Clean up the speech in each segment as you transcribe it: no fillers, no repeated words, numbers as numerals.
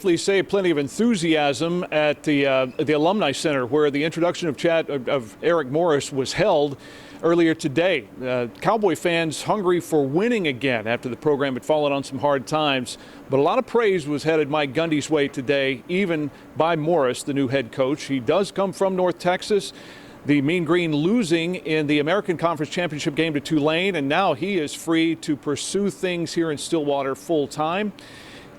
safely say plenty of enthusiasm at the Alumni Center, where the introduction of Eric Morris was held earlier today. Cowboy fans hungry for winning again after the program had fallen on some hard times. But a lot of praise was headed Mike Gundy's way today, even by Morris, the new head coach. He does come from North Texas. The Mean Green losing in the American Conference Championship game to Tulane, and now he is free to pursue things here in Stillwater full time.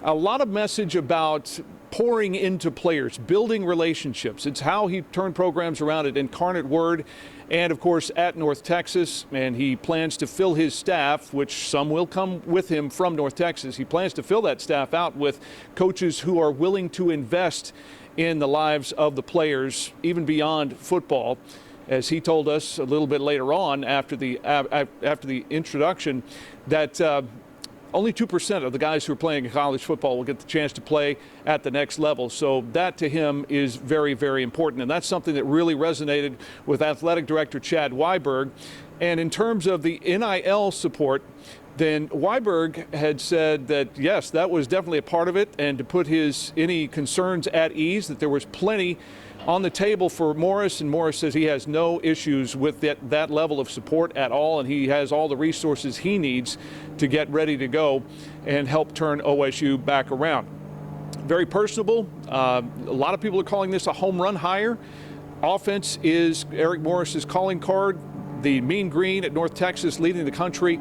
A lot of message about pouring into players, building relationships. It's how he turned programs around at Incarnate Word and, of course, at North Texas. And he plans to fill his staff, which some will come with him from North Texas. He plans to fill that staff out with coaches who are willing to invest in the lives of the players, even beyond football. As he told us a little bit later on after the introduction, that only 2% of the guys who are playing college football will get the chance to play at the next level. So that to him is very, very important. And that's something that really resonated with athletic director Chad Weiberg. And in terms of the NIL support, then Weiberg had said that, yes, that was definitely a part of it, and to put any concerns at ease, that there was plenty on the table for Morris, and Morris says he has no issues with that level of support at all, and he has all the resources he needs to get ready to go and help turn OSU back around. Very personable. A lot of people are calling this a home run hire. Offense is Eric Morris's calling card. The Mean Green at North Texas leading the country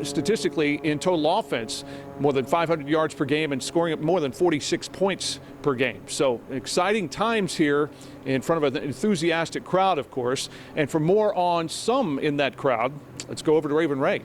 statistically in total offense, more than 500 yards per game and scoring more than 46 points per game. So exciting times here in front of an enthusiastic crowd, of course. And for more on some in that crowd, let's go over to Raven Ray.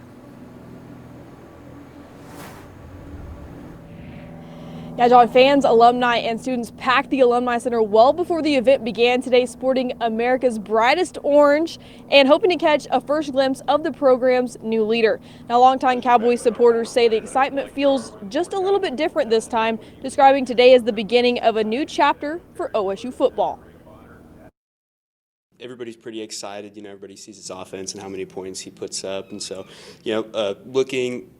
Yeah, John, fans, alumni, and students packed the Alumni Center well before the event began today, sporting America's brightest orange and hoping to catch a first glimpse of the program's new leader. Now, longtime Cowboys supporters say the excitement feels just a little bit different this time, describing today as the beginning of a new chapter for OSU football. Everybody's pretty excited. Everybody sees his offense and how many points he puts up. And so, looking,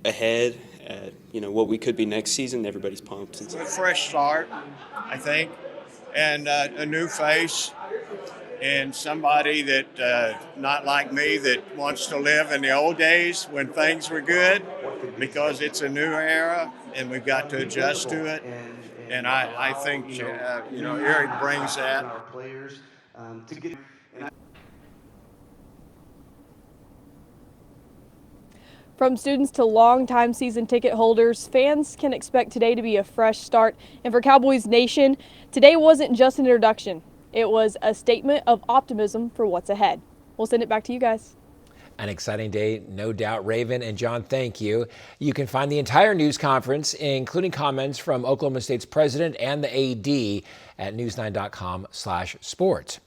ahead at, what we could be next season, everybody's pumped. It's a fresh start, I think, and a new face, and somebody that, not like me, that wants to live in the old days when things were good, because it's a new era and we've got to adjust to it. And I think, Eric brings that. From students to longtime season ticket holders, fans can expect today to be a fresh start. And for Cowboys Nation, today wasn't just an introduction. It was a statement of optimism for what's ahead. We'll send it back to you guys. An exciting day, no doubt. Raven and John, thank you. You can find the entire news conference, including comments from Oklahoma State's president and the AD, at news9.com/sports.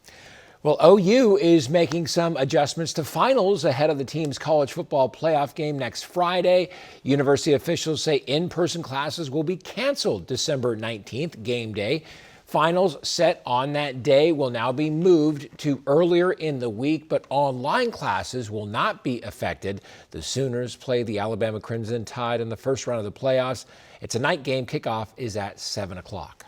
Well, OU is making some adjustments to finals ahead of the team's college football playoff game next Friday. University officials say in-person classes will be canceled December 19th, game day. Finals set on that day will now be moved to earlier in the week, but online classes will not be affected. The Sooners play the Alabama Crimson Tide in the first round of the playoffs. It's a night game. Kickoff is at 7 o'clock.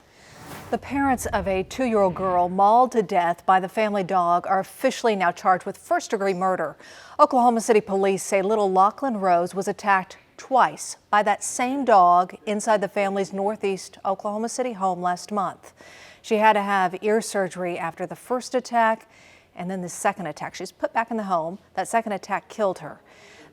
The parents of a 2-year-old girl mauled to death by the family dog are officially now charged with first-degree murder. Oklahoma City police say little Lachlan Rose was attacked twice by that same dog inside the family's northeast Oklahoma City home last month. She had to have ear surgery after the first attack and then the second attack. She's put back in the home. That second attack killed her.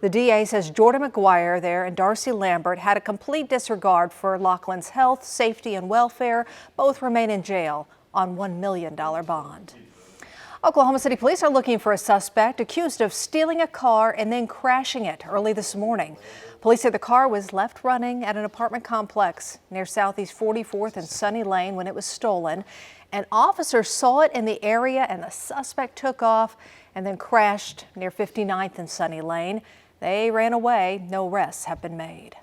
The DA says Jordan McGuire there and Darcy Lambert had a complete disregard for Lachlan's health, safety, and welfare. Both remain in jail on $1 million bond. Oklahoma City police are looking for a suspect accused of stealing a car and then crashing it early this morning. Police say the car was left running at an apartment complex near Southeast 44th and Sunny Lane when it was stolen. An officer saw it in the area and the suspect took off and then crashed near 59th and Sunny Lane. They ran away. No arrests have been made.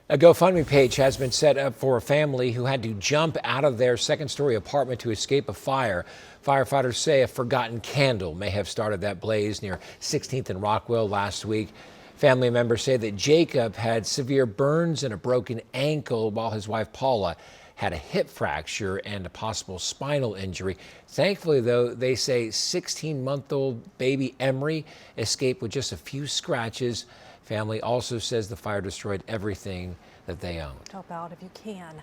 A GoFundMe page has been set up for a family who had to jump out of their second-story apartment to escape a fire. Firefighters say a forgotten candle may have started that blaze near 16th and Rockwell last week. Family members say that Jacob had severe burns and a broken ankle, while his wife Paula had a hip fracture and a possible spinal injury. Thankfully, though, they say 16-month-old baby Emery escaped with just a few scratches. Family also says the fire destroyed everything that they owned. Help out if you can.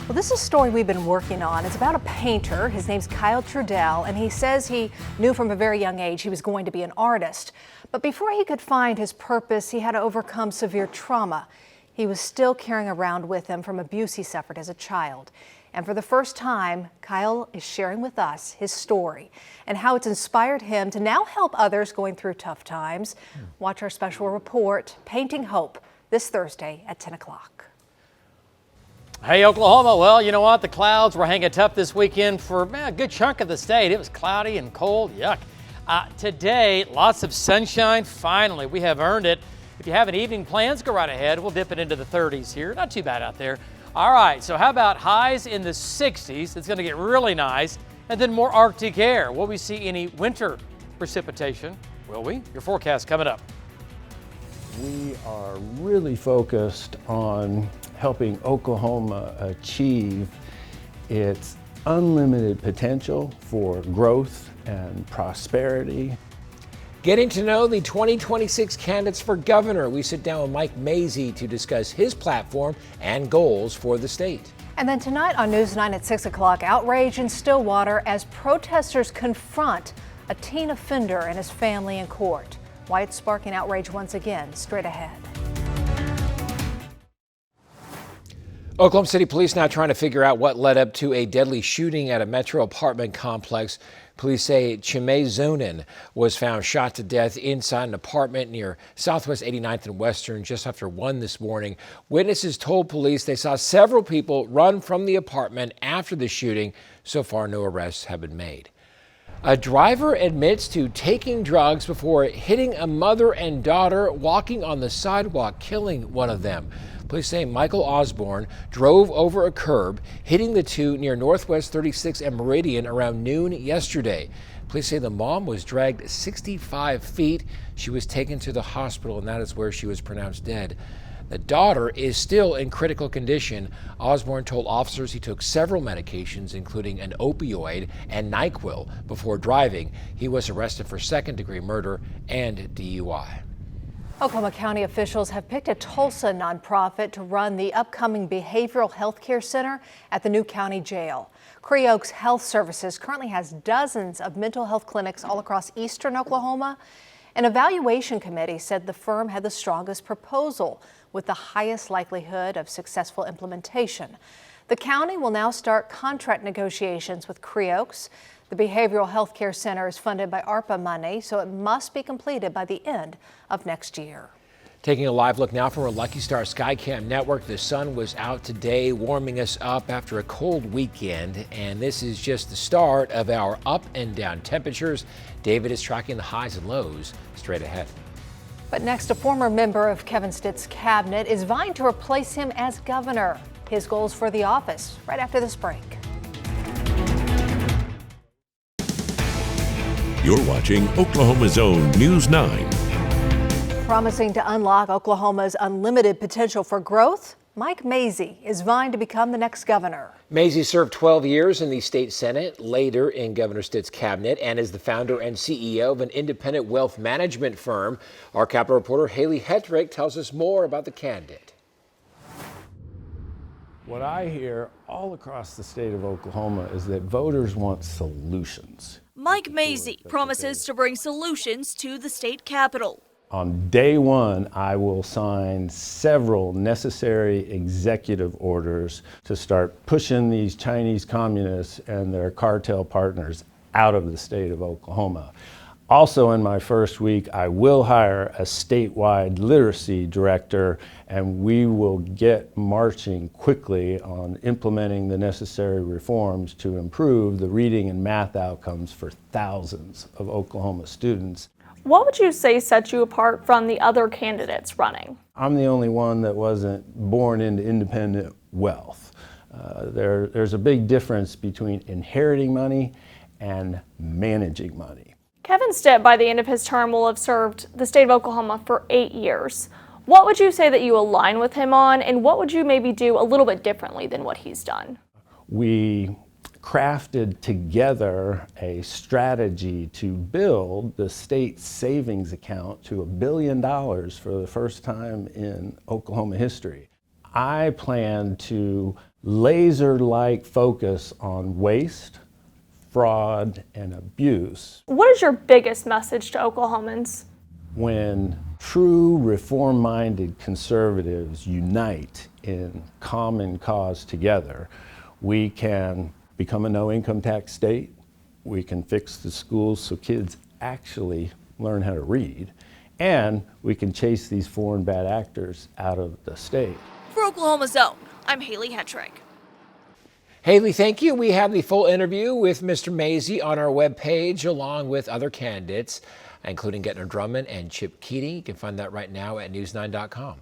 Well, this is a story we've been working on. It's about a painter. His name's Karl Torp, and he says he knew from a very young age he was going to be an artist. But before he could find his purpose, he had to overcome severe trauma. He was still carrying around with him from abuse he suffered as a child. And for the first time, Kyle is sharing with us his story and how it's inspired him to now help others going through tough times. Watch our special report, Painting Hope, this Thursday at 10 o'clock. Hey, Oklahoma. Well, you know what? The clouds were hanging tough this weekend for a good chunk of the state. It was cloudy and cold. Yuck. Today, lots of sunshine. Finally, we have earned it. If you have any evening plans, go right ahead. We'll dip it into the 30s here. Not too bad out there. All right, so how about highs in the 60s? It's going to get really nice. And then more Arctic air. Will we see any winter precipitation? Will we? Your forecast coming up. We are really focused on helping Oklahoma achieve its unlimited potential for growth and prosperity. Getting to know the 2026 candidates for governor, we sit down with Mike Mazie to discuss his platform and goals for the state. And then tonight on News 9 at 6 o'clock, outrage in Stillwater as protesters confront a teen offender and his family in court. Why it's sparking outrage once again, straight ahead. Oklahoma City police now trying to figure out what led up to a deadly shooting at a Metro apartment complex. Police say Chimay Zonin was found shot to death inside an apartment near Southwest 89th and Western just after 1 this morning. Witnesses told police they saw several people run from the apartment after the shooting. So far, no arrests have been made. A driver admits to taking drugs before hitting a mother and daughter walking on the sidewalk, killing one of them. Police say Michael Osborne drove over a curb, hitting the two near Northwest 36th and Meridian around noon yesterday. Police say the mom was dragged 65 feet. She was taken to the hospital, and that is where she was pronounced dead. The daughter is still in critical condition. Osborne told officers he took several medications, including an opioid and NyQuil, before driving. He was arrested for second-degree murder and DUI. Oklahoma County officials have picked a Tulsa nonprofit to run the upcoming behavioral health care center at the new county jail. Cree Oaks Health Services currently has dozens of mental health clinics all across eastern Oklahoma. An evaluation committee said the firm had the strongest proposal with the highest likelihood of successful implementation. The county will now start contract negotiations with Cree Oaks. The Behavioral Health Care Center is funded by ARPA money, so it must be completed by the end of next year. Taking a live look now from our Lucky Star Skycam network. The sun was out today, warming us up after a cold weekend, and this is just the start of our up and down temperatures. David is tracking the highs and lows straight ahead. But next, a former member of Kevin Stitt's cabinet is vying to replace him as governor. His goals for the office right after this break. You're watching Oklahoma's own News 9. Promising to unlock Oklahoma's unlimited potential for growth, Mike Mazie is vying to become the next governor. Mazie served 12 years in the state senate, later in Governor Stitt's cabinet, and is the founder and CEO of an independent wealth management firm. Our Capitol reporter Haley Hetrick tells us more about the candidate. What I hear all across the state of Oklahoma is that voters want solutions. Mike Mazie promises to bring solutions to the state capitol. On day one, I will sign several necessary executive orders to start pushing these Chinese communists and their cartel partners out of the state of Oklahoma. Also, in my first week, I will hire a statewide literacy director, and we will get marching quickly on implementing the necessary reforms to improve the reading and math outcomes for thousands of Oklahoma students. What would you say sets you apart from the other candidates running? I'm the only one that wasn't born into independent wealth. There's a big difference between inheriting money and managing money. Kevin Stitt, by the end of his term, will have served the state of Oklahoma for 8 years. What would you say that you align with him on, and what would you maybe do a little bit differently than what he's done? We crafted together a strategy to build the state savings account to $1 billion for the first time in Oklahoma history. I plan to laser-like focus on waste, fraud, and abuse. What is your biggest message to Oklahomans? When true reform-minded conservatives unite in common cause together, we can become a no-income tax state, we can fix the schools so kids actually learn how to read, and we can chase these foreign bad actors out of the state. For Oklahoma Zone, I'm Haley Hetrick. Haley, thank you. We have the full interview with Mr. Mazie on our webpage, along with other candidates, including Getner Drummond and Chip Keating. You can find that right now at news9.com.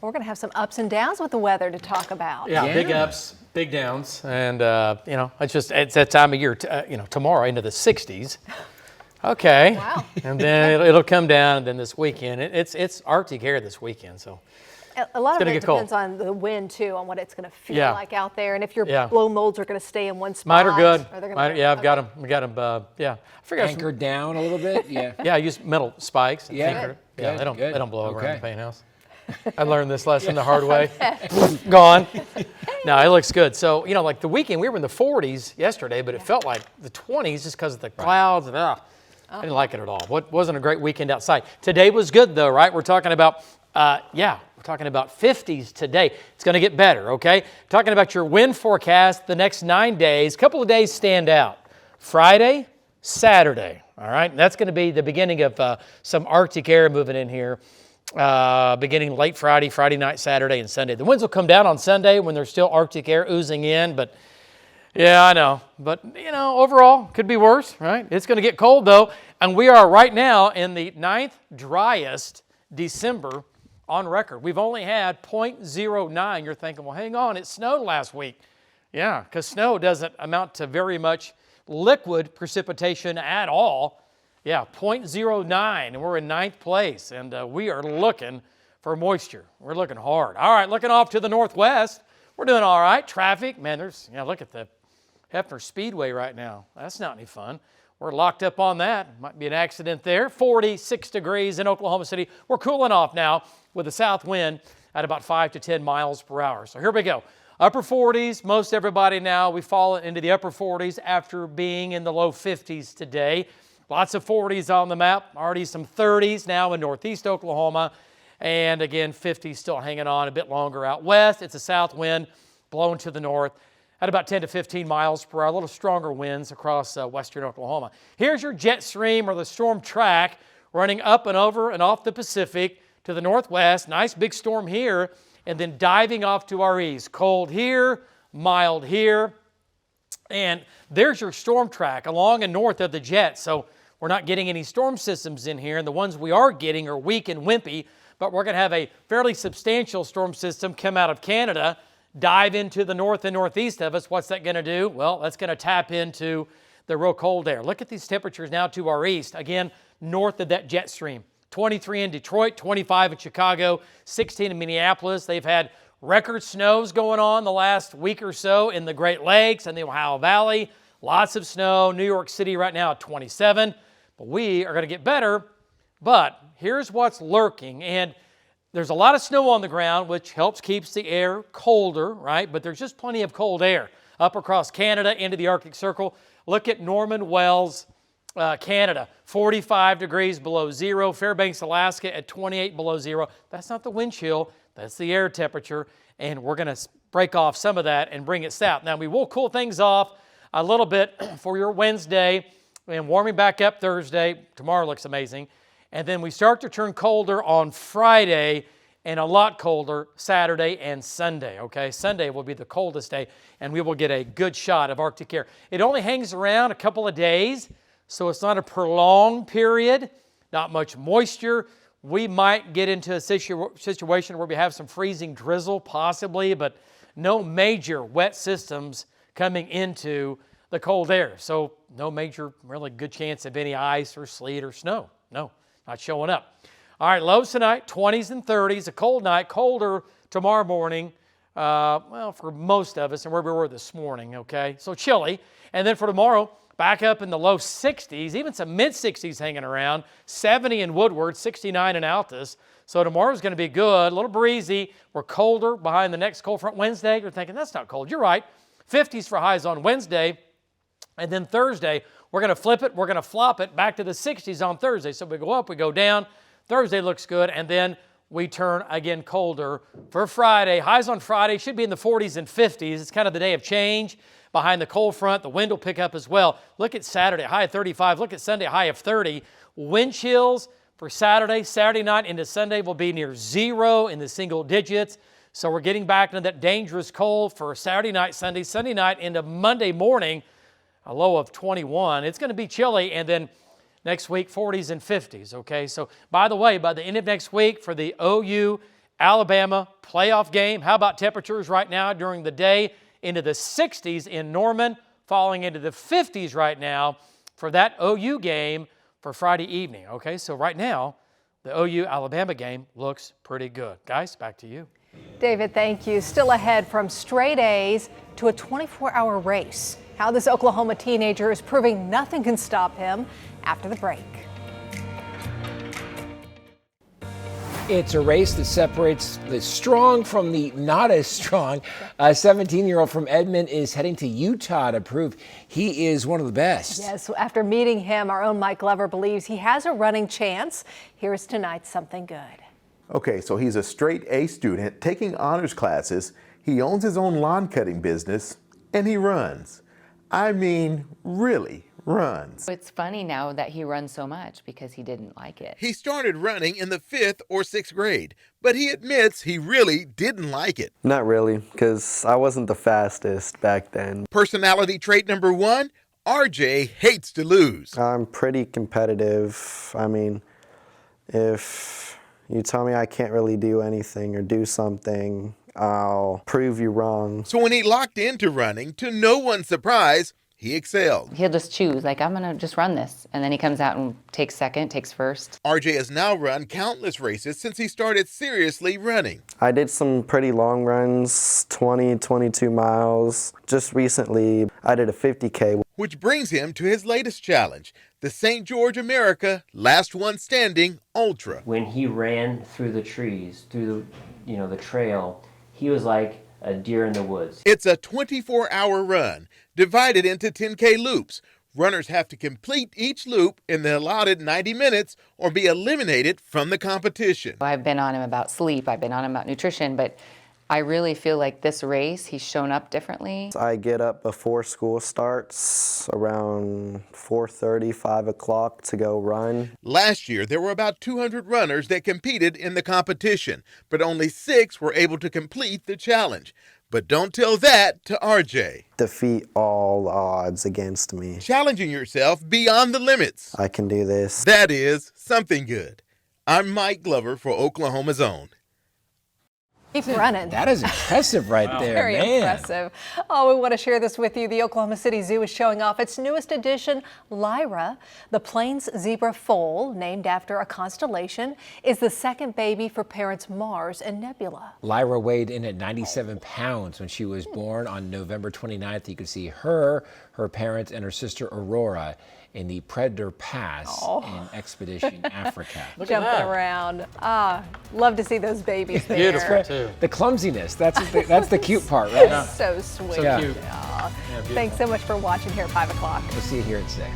We're going to have some ups and downs with the weather to talk about. Yeah, big ups, big downs, and it's that time of year. Tomorrow into the 60s. Okay. Wow. And then it'll come down, and then this weekend it's Arctic air this weekend. So A lot of it depends cold. on the wind too, on what it's going to feel Yeah. like out there, and if your Yeah. blow molds are going to stay in one spot. Mine are good. Or they're gonna Mine, go- yeah, I've got okay. them. We got them. Yeah, I figured out some- Anchored down a little bit, yeah. Yeah, I use metal spikes. Yeah, Anchor. good, Yeah, they good. don't blow over Okay. in the paint house. I learned this lesson the hard way. Gone. No, it looks good. So, like the weekend, we were in the 40s yesterday, but it felt like the 20s just because of the clouds. And, I didn't like it at all. Wasn't a great weekend outside. Today was good, though, right? We're talking about, we're talking about 50s today. It's going to get better, okay? Talking about your wind forecast the next 9 days. A couple of days stand out. Friday, Saturday, all right? And that's going to be the beginning of some Arctic air moving in here. Beginning late Friday night, Saturday, and Sunday. The winds will come down on Sunday when there's still Arctic air oozing in, but yeah, I know. But, overall, could be worse, right? It's going to get cold, though, and we are right now in the 9th driest December on record. We've only had 0.09. You're thinking, well, hang on, it snowed last week. Yeah, because snow doesn't amount to very much liquid precipitation at all. Yeah, 0.09, and we're in 9th place, and we are looking for moisture. We're looking hard. All right, looking off to the northwest, we're doing all right. Traffic, man, look at the Hefner Speedway right now. That's not any fun. We're locked up on that. Might be an accident there. 46 degrees in Oklahoma City. We're cooling off now with a south wind at about 5 to 10 miles per hour. So here we go. Upper 40s, most everybody now, we fall into the upper 40s after being in the low 50s today. Lots of 40s on the map, already some 30s now in northeast Oklahoma, and again, 50s still hanging on a bit longer out west. It's a south wind blowing to the north at about 10 to 15 miles per hour, a little stronger winds across western Oklahoma. Here's your jet stream or the storm track running up and over and off the Pacific to the northwest. Nice big storm here, and then diving off to our east. Cold here, mild here, and there's your storm track along and north of the jet. So we're not getting any storm systems in here, and the ones we are getting are weak and wimpy, but we're going to have a fairly substantial storm system come out of Canada, dive into the north and northeast of us. What's that going to do? Well, that's going to tap into the real cold air. Look at these temperatures now to our east, again, north of that jet stream. 23 in Detroit, 25 in Chicago, 16 in Minneapolis. They've had record snows going on the last week or so in the Great Lakes and the Ohio Valley. Lots of snow. New York City right now at 27. But we are going to get better. But here's what's lurking. And there's a lot of snow on the ground, which helps keeps the air colder, right? But there's just plenty of cold air up across Canada into the Arctic Circle. Look at Norman Wells, Canada, 45 degrees below zero. Fairbanks, Alaska at 28 below zero. That's not the wind chill. That's the air temperature. And we're going to break off some of that and bring it south. Now, we will cool things off a little bit for your Wednesday and warming back up Thursday. Tomorrow looks amazing. And then we start to turn colder on Friday and a lot colder Saturday and Sunday, okay? Sunday will be the coldest day, and we will get a good shot of Arctic air. It only hangs around a couple of days, so it's not a prolonged period, not much moisture. We might get into a situation where we have some freezing drizzle possibly, but no major wet systems coming into the cold air. So no major, really good chance of any ice or sleet or snow. No, not showing up. All right, lows tonight, 20s and 30s. A cold night, colder tomorrow morning. Well, for most of us and where we were this morning, okay? So chilly. And then for tomorrow, back up in the low 60s, even some mid-60s hanging around, 70 in Woodward, 69 in Altus. So tomorrow's going to be good, a little breezy. We're colder behind the next cold front. Wednesday, you're thinking, that's not cold. You're right. 50s for highs on Wednesday. And then Thursday, we're going to flip it. We're going to flop it back to the 60s on Thursday. So we go up, we go down. Thursday looks good. And then we turn again colder for Friday. Highs on Friday should be in the 40s and 50s. It's kind of the day of change. Behind the cold front, the wind will pick up as well. Look at Saturday, high of 35. Look at Sunday, high of 30. Wind chills for Saturday night into Sunday will be near 0 in the single digits. So we're getting back into that dangerous cold for Saturday night, Sunday night into Monday morning, a low of 21. It's going to be chilly, and then next week, 40s and 50s, okay? So, by the way, by the end of next week for the OU Alabama playoff game, how about temperatures right now during the day into the 60s in Norman, falling into the 50s right now for that OU game for Friday evening, okay? So right now, the OU Alabama game looks pretty good. Guys, back to you. David, thank you. Still ahead from straight A's to a 24-hour race. How this Oklahoma teenager is proving nothing can stop him after the break. It's a race that separates the strong from the not as strong. A 17-year-old from Edmond is heading to Utah to prove he is one of the best. Yes, after meeting him, our own Mike Glover believes he has a running chance. Here's tonight's Something Good. Okay, so he's a straight A student taking honors classes. He owns his own lawn cutting business, and he runs. I mean, really runs. It's funny now that he runs so much because he didn't like it. He started running in the 5th or 6th grade, but he admits he really didn't like it. Not really, because I wasn't the fastest back then. Personality trait number 1, RJ hates to lose. I'm pretty competitive. I mean, if you tell me I can't really do anything or do something, I'll prove you wrong. So when he locked into running, to no one's surprise, he excelled. He'll just choose, like, I'm going to just run this. And then he comes out and takes second, takes first. RJ has now run countless races since he started seriously running. I did some pretty long runs, 20, 22 miles. Just recently, I did a 50K. Which brings him to his latest challenge, the St. George America Last One Standing Ultra. When he ran through the trees, through the trail, he was like a deer in the woods. It's a 24-hour run divided into 10K loops. Runners have to complete each loop in the allotted 90 minutes or be eliminated from the competition. I've been on him about sleep, I've been on him about nutrition, but I really feel like this race, he's shown up differently. I get up before school starts, around 4:30, 5 o'clock to go run. Last year, there were about 200 runners that competed in the competition, but only 6 were able to complete the challenge. But don't tell that to RJ. Defeat all odds against me. Challenging yourself beyond the limits. I can do this. That is Something Good. I'm Mike Glover for Oklahoma's Own. Keep running. That is impressive right there, Very man. impressive. Oh, we want to share this with you. The Oklahoma City Zoo is showing off its newest addition, Lyra. The Plains zebra foal, named after a constellation, is the second baby for parents Mars and Nebula. Lyra weighed in at 97 pounds when she was born on November 29th. You could see her parents, and her sister Aurora in the Predator Pass in Expedition Africa. Jumping around. Love to see those babies there. Beautiful, too. The clumsiness, that's the cute part, right? So sweet. So cute. Thanks so much for watching here at 5 o'clock. We'll see you here at 6.